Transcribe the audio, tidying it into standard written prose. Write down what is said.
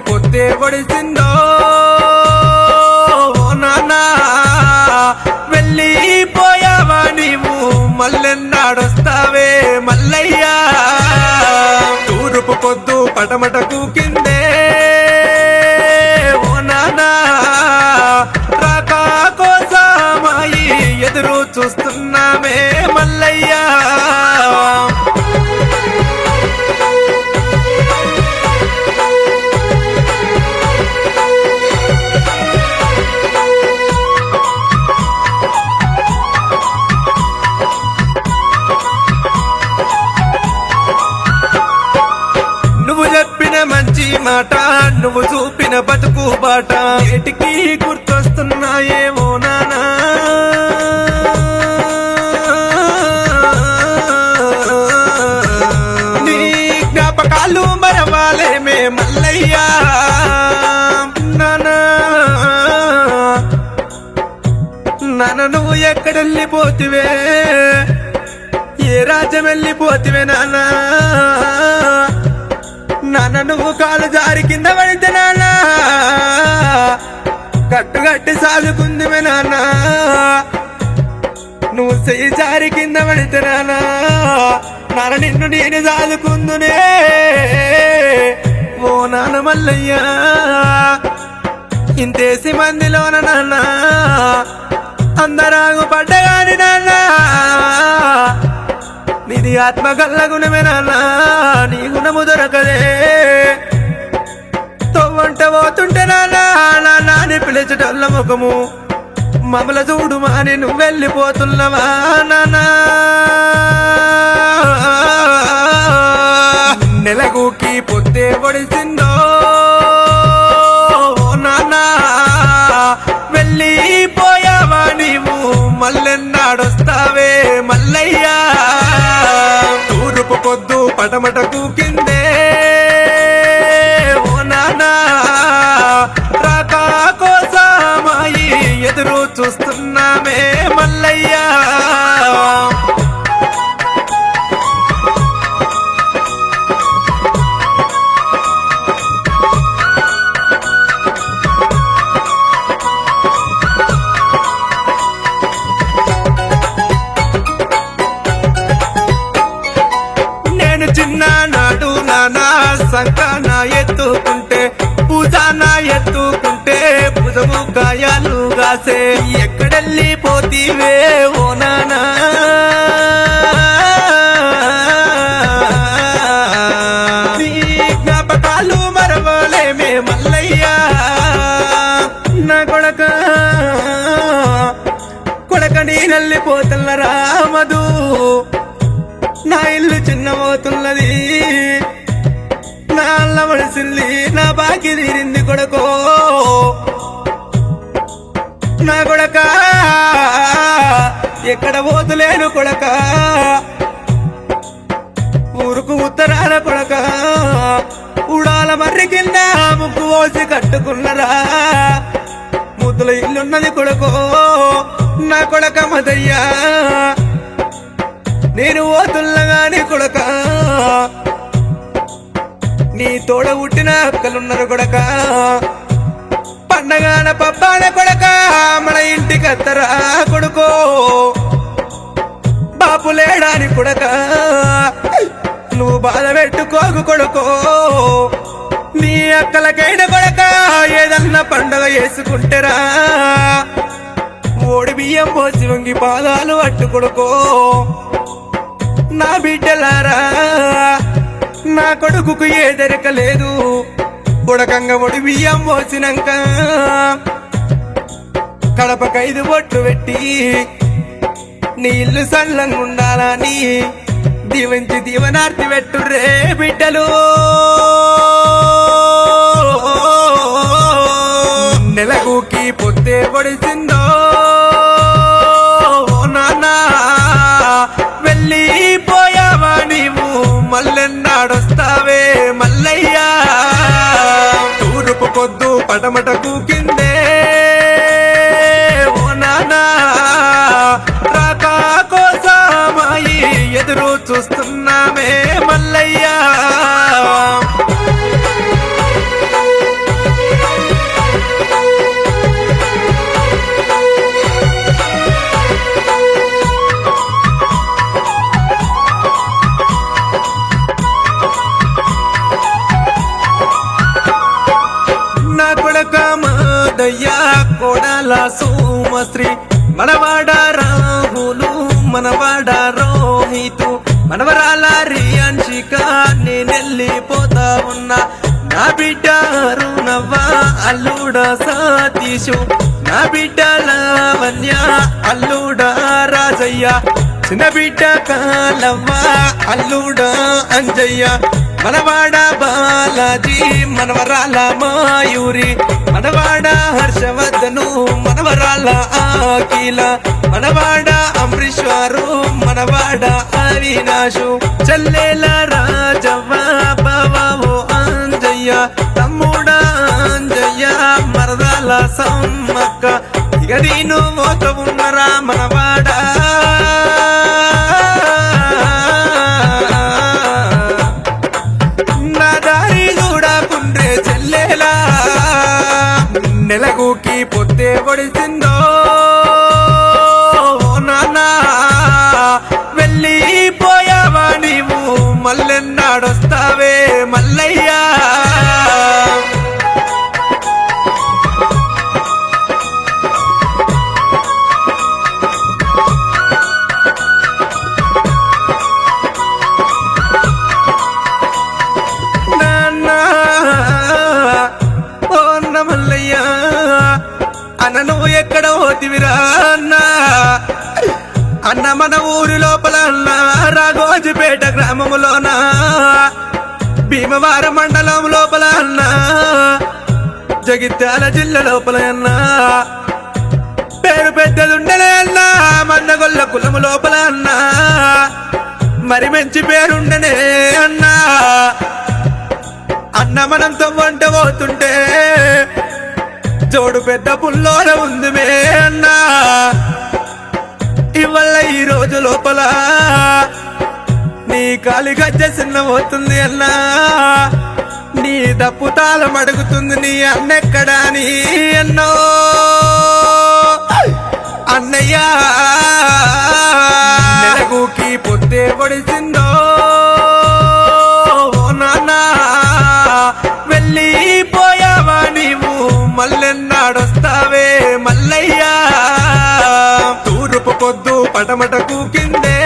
పొద్దే ఒడిసిందో నానా వెళ్ళిపోయావా నీవు మల్లెన్నాడొస్తావే మల్లయ్యా తూరుపు పొద్దు పటమటకు కిందే ఓ నానా రాకా కోసమాయి ఎదురు చూస్తున్నామే మల్లయ్యా మంచి మాట నువ్వు చూపిన బతుకు బాట ఏటికి గుర్తొస్తున్నాయేమో నానా నీ జ్ఞాపకాలు మరవాలేమే మల్లయ్యా నానా నాన్న నువ్వు ఎక్కడెళ్ళిపోతివే ఏ రాజ్యం వెళ్ళిపోతివే నానా నాన్న నువ్వు కాలు జారి కింద పడితే నాన్న కట్టుగట్టి సాదుకుందివే నాన్న నువ్వు చెయ్యి జారి కింద పడితే నాన్న నాన్న నిన్ను నేను సాదుకుందునే ఓ నాన్న మల్లయ్యా ఇంతేసి మందిలోన నాన్న అందరాగు పడ్డగాని నాన్న నీది ఆత్మ కల్ల గుణమే నాన్న నీ గుణము దొరకదే తొవ్వంట పోతుంటే నాన్న నాని పిలిచటల్ల ముఖము మమల చూడు మాని నువ్వు వెళ్ళిపోతున్నవా నాన్నా నెలగుకి పొద్దే ఒడిసిందో నాన్నా వెళ్ళిపోయావా నీవు మల్లెన్నాడొస్తావే మల్లయ్యా తూరుపు పొద్దు పటమటకు కిందే ఓ నానా రాకా కోసమాయి ఎదురు చూస్తున్నామే మల్లయ్యా చిన్ననాడు నానా సంకాన ఎత్తుకుంటే పూజాన ఎత్తుకుంటే భుజము గాయాలు గాసే ఎక్కడెళ్ళిపోతీవే ఓ నానా నీ జ్ఞాపకాలు మరవలేమే మల్లయ్యా నా కొడక నేనెళ్ళిపోతున్న రామదు నా ఇల్లు చిన్నమవుతున్నది నా అల్ల మడిసింది నా బాకి తీరింది కొడకో నా కొడక ఎక్కడ పోతులేను కొడక ఊరుకు ఉత్తరాన కొడక ఉడాల మర్రి కింద ముగ్గు పోసి కట్టుకున్నరా ముద్దుల ఇల్లున్నది కొడకో నా కొడక మదయ్యా నేను ఓతుల్లగాని కొడక నీ తోడ పుట్టిన అక్కలున్నారు కొడక పండగాన పబ్బాన కొడక మన ఇంటికి అత్తరా కొడుకో బాపు లేడాని కొడక నువ్వు బాధ పెట్టుకోకు కొడుకో నీ అక్కలకైన కొడక ఏదన్నా పండగ చేసుకుంటారా ఓడి బియ్యం పోసి వంగి పాదాలు అట్టు కొడుకో నా బిడ్డలారా నా కొడుకుకు ఏదెరకలేదు కొడకంగా ఒడి బియ్యం పోసినాక కడపకైదు బొట్టు పెట్టి నీ ఇల్లు సల్లంగా ఉండాలని దీవించి దీవనార్తి పెట్టుర్రే బిడ్డలు నెలగుకి పొద్దే ఒడిసిందో నాన్నా వెళ్ళిపోయావా నీవు మల్లెన్నాడొస్తావే మల్లయ్యా తూరుపు పొద్దు పటమటకు కిందే ఓ నానా రాకా కోసమాయి ఎదురు చూస్తున్నామే మల్లయ్యా మరదల సోమశ్రీ మనవాడ రాహులు మనవాడ రోహితు మనవరాల రియాన్షిక నేనెళ్ళిపోతా ఉన్నా నా బిడ్డ అరుణవ్వ అల్లుడ సతీషు నా బిడ్డ లావణ్య అల్లుడ రాజయ్య చిన్న బిడ్డ కాలవ్వ అల్లుడ అంజయ్య మనవాడ బాలాజీ మనవరాల మాయూరి మనవాడ హర్షవర్ధను మనవరాల ఆకిల మనవాడ అమరీశ్వరు మనవాడ అవినాశు చెల్లెల రాజవ్వ బావో అంజయ్య తమ్ముడ అంజయ్య మరదల సమ్మక్క ఇక నేను మోత ఉన్నరా మనవాడ నా దారి చూడకుండ్రే చెల్లెలా నెలగుకి పొత్తే పొడిసిందో నాన్నా వెళ్ళిపోయావా నీవు మళ్ళెన్నాడొస్తావే మల్లయ్యా మల్లయ్యా అన్న నువ్వు ఎక్కడ పోతివిరా అన్నా అన్న మన ఊరి లోపల అన్నా రాఘోజిపేట గ్రామములోన భీమవరం మండలం లోపల అన్నా జగిత్యాల జిల్లా లోపల అన్నా పేరు పెద్దలుండలే అన్నా మందగొల్ల కులము లోపల అన్నా మరి మంచి పేరుండనే అన్నా అన్న మనంతో వంట పోతుంటే జోడు పెద్ద పుల్లోన ఉంది మే అన్నా ఇవల్ల ఈ రోజు లోపల నీ కాలి గజ్జ చిన్న పోతుంది అన్నా నీ దప్పు తాళం అడుగుతుంది నీ అన్నెక్కడా నీ అన్నో అన్నయ్యా నెలగుకి పొత్తే పొడిసిందో నాన్నా వెళ్ళిపోయావా నీవు మళ్ళెన్నాడొస్తావే మల్లయ్యా తూర్పు పొద్దు పటమటకు కిందే